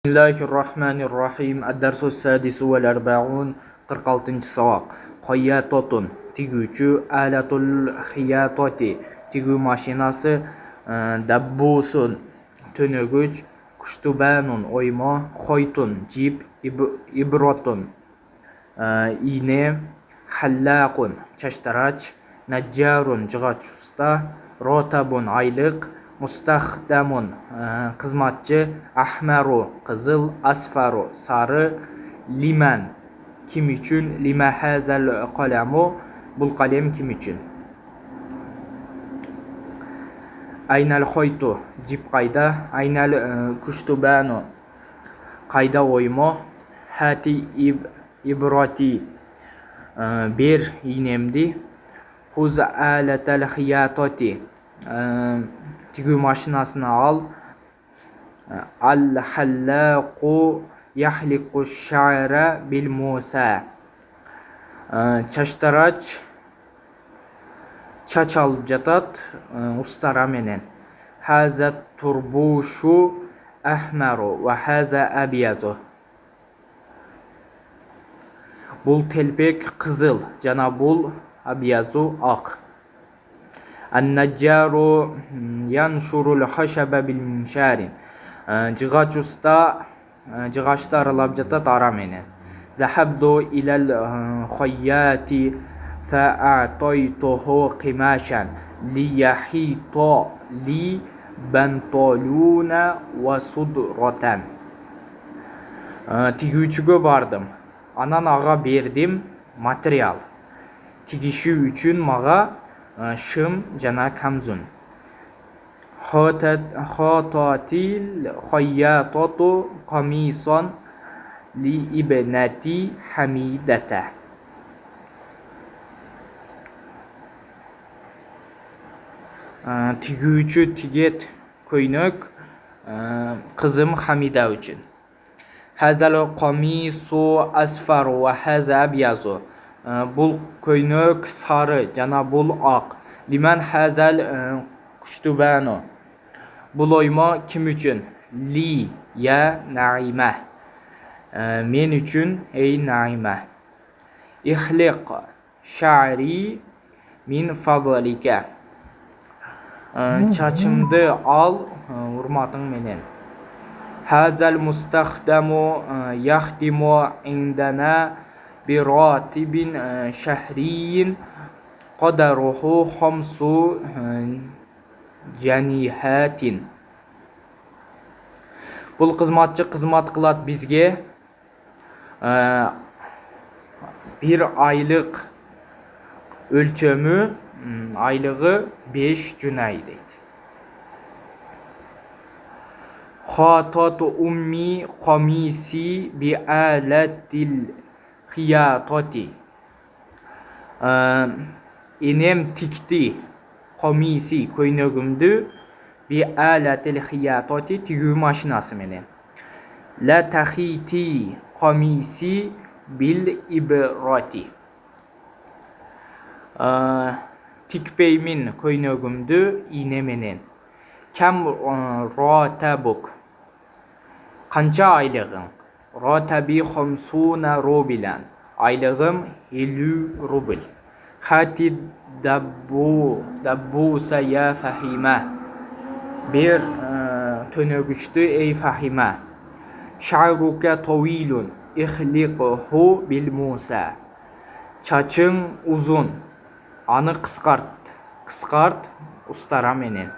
Bismillahirrahmanirrahim. Ad-darsu as-sadisu wal arba'un. 46. savak. Xayyatatun tiguvchi, alatul xiyatati tiguv mashinasi, dabbusun to'nagich, kushtubanun oyma, xoytun jip, ibrotun iğne, hallaqun chashtarach, najjarun jig'och usta, rotabun ayliq, mustaxdamun xizmatchi, ahmaru qizil, asfaru sari, liman kim uchun, lima hazal qalamu bu qalem kim uchun. Aynal xoytu jip qayda, aynal kushtubanu qayda oymo, hati ibroti ber iğnemdi, huz alatal xiyatati tiguv mashinasini al, al hallaqu yahliqu sha'ra bil musa chashtarach chach olib jatat ustara menen, haza turbushu ahmaru va haza abyadu bul telpek qizil jana bul abyazu oq. An-najjaru yanshurul xashaba bil minsharin jig'och usta jig'ochni aralab jatat ara menen. Zahabtu ilal xoyyati fa'atoytuhu qimashan liyahito li bantoluna va sudratan. Tiguvchiga bordim, anan ağa berdim material, tigishi uchun maga shim jana kamzun. Xotatil xoyyatatu qamison li ibnati hamidata. Tiguvchi tiget ko'ylak qizim Hamida uchun. Hazal qamisu asfaru va haza abyazu bul ko'ylak sari jana bul oq. Liman hazal kushtubanu bul oyma kim uchun, li ya naima men uchun ey naima. Ihliq sha'ri min fadlika chachimni al hurmating menen. Hazal mustaxdamu yaxdimu indana biratibin shahriyin qadaruhu khamsu janihatin bul xizmatchi xizmat qilat bizga bir aylık ölçümü aylığı 5 cünay deydi. Xatatu ummi qamisi bi alatil xiyatati inem tikti qamisi ko'ynagimni bi alatil xiyatati tiguv mashinasi menen. La taxiti qamisi bil ibrati tikpeymin ko'ynagimni iğne menen. Kam rotabuk qancha aylığın, rotabi 50 rubilan aylığım 50 rubl. Hati dabbusa ya Fahima bir to'naguchni ey Fahima. Sha'ruka tavilun ihliqhu bil musa chaching uzun, ani qisqart ustara menen.